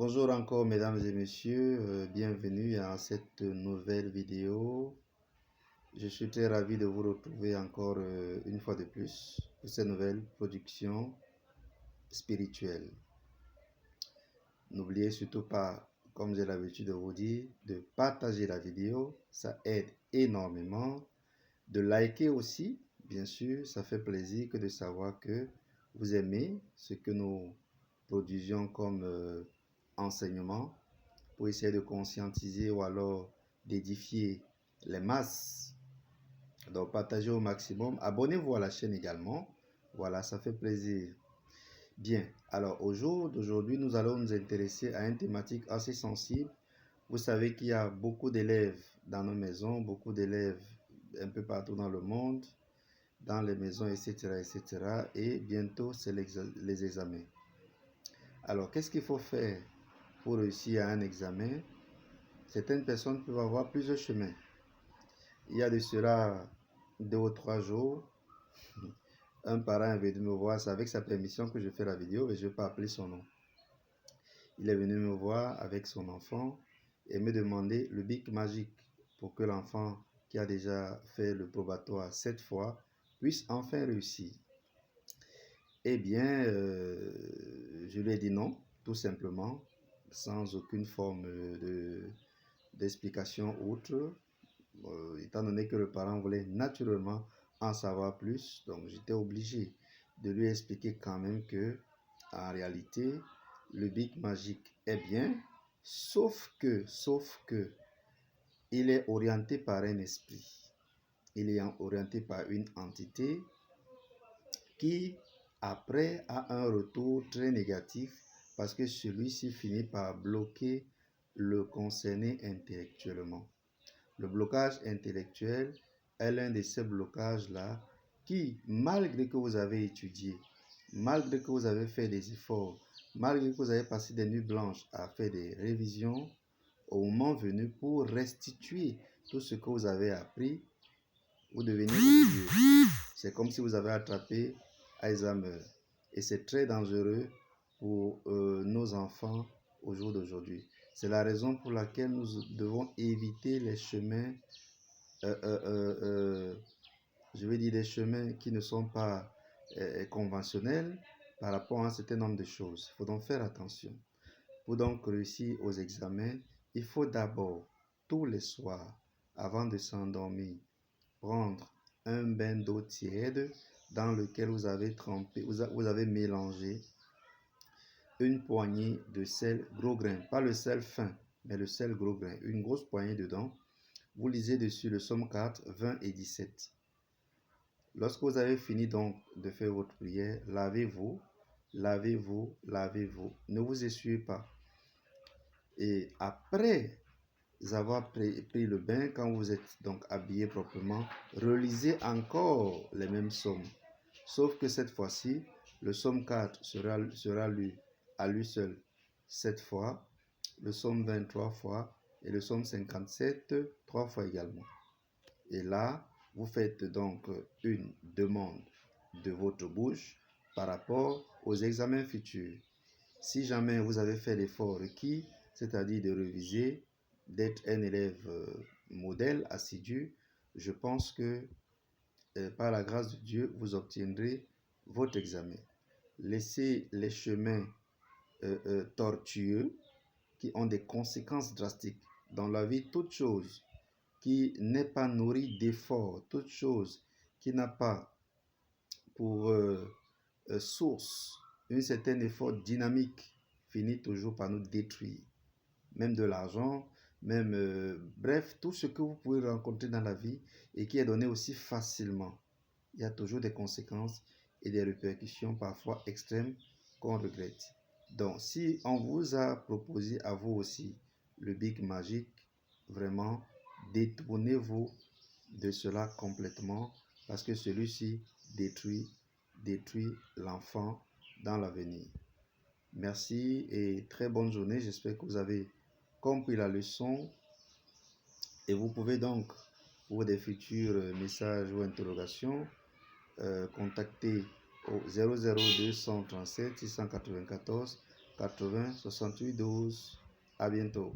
Bonjour encore mesdames et messieurs, bienvenue à cette nouvelle vidéo. Je suis très ravi de vous retrouver encore une fois de plus pour cette nouvelle production spirituelle. N'oubliez surtout pas, comme j'ai l'habitude de vous dire, de partager la vidéo, ça aide énormément. De liker aussi, bien sûr, ça fait plaisir que de savoir que vous aimez ce que nous produisions comme enseignement pour essayer de conscientiser ou alors d'édifier les masses. Donc partagez au maximum, abonnez-vous à la chaîne également, voilà, ça fait plaisir. Bien, alors au jour d'aujourd'hui, nous allons nous intéresser à une thématique assez sensible. Vous savez qu'il y a beaucoup d'élèves dans nos maisons, beaucoup d'élèves un peu partout dans le monde, dans les maisons, etc., etc. Et bientôt, c'est les examens. Alors, qu'est-ce qu'il faut faire pour réussir à un examen? Certaines personnes peuvent avoir plusieurs chemins. Il y a de cela 2 ou 3 jours, un parent est venu me voir, c'est avec sa permission que je fais la vidéo, mais je ne vais pas appeler son nom. Il est venu me voir avec son enfant et me demander le bic magique pour que l'enfant qui a déjà fait le probatoire 7 fois puisse enfin réussir. Eh bien, je lui ai dit non, tout simplement, sans aucune forme d'explication outre, étant donné que le parent voulait naturellement en savoir plus. Donc, j'étais obligé de lui expliquer quand même que, en réalité, le bic magique est bien, sauf que, il est orienté par un esprit. Il est orienté par une entité qui, après, a un retour très négatif parce que celui-ci finit par bloquer le concerné intellectuellement. Le blocage intellectuel est l'un de ces blocages-là qui, malgré que vous avez étudié, malgré que vous avez fait des efforts, malgré que vous avez passé des nuits blanches à faire des révisions, au moment venu pour restituer tout ce que vous avez appris, vous devenez oublieux. C'est comme si vous avez attrapé Alzheimer. Et c'est très dangereux pour nos enfants au jour d'aujourd'hui. C'est la raison pour laquelle nous devons éviter les chemins, je vais dire des chemins qui ne sont pas conventionnels par rapport à un certain nombre de choses. Il faut donc faire attention. Pour donc réussir aux examens, il faut d'abord, tous les soirs, avant de s'endormir, prendre un bain d'eau tiède dans lequel vous avez trempé, vous avez mélangé une poignée de sel gros grain, pas le sel fin, mais le sel gros grain, une grosse poignée dedans. Vous lisez dessus le Somme 4, 20 et 17. Lorsque vous avez fini donc de faire votre prière, lavez-vous, lavez-vous, lavez-vous. Ne vous essuyez pas. Et après avoir pris le bain, quand vous êtes donc habillé proprement, relisez encore les mêmes psaumes. Sauf que cette fois-ci, le psaume 4 sera lu à lui seul 7 fois, le psaume 23 fois et le psaume 57 3 fois également. Et là, vous faites donc une demande de votre bouche par rapport aux examens futurs. Si jamais vous avez fait l'effort requis, c'est-à-dire de réviser, d'être un élève modèle, assidu, je pense que par la grâce de Dieu, vous obtiendrez votre examen. Laissez les chemins tortueux qui ont des conséquences drastiques. Dans la vie, toute chose qui n'est pas nourrie d'efforts, toute chose qui n'a pas pour source un certain effort dynamique finit toujours par nous détruire. Même de l'argent, même, bref, tout ce que vous pouvez rencontrer dans la vie et qui est donné aussi facilement. Il y a toujours des conséquences et des répercussions parfois extrêmes qu'on regrette. Donc, si on vous a proposé à vous aussi le bic magique, vraiment, détournez-vous de cela complètement parce que celui-ci détruit l'enfant dans l'avenir. Merci et très bonne journée. J'espère que vous avez compris la leçon et vous pouvez donc, pour des futurs messages ou interrogations, contacter au 00237 694 80 68 12. À bientôt.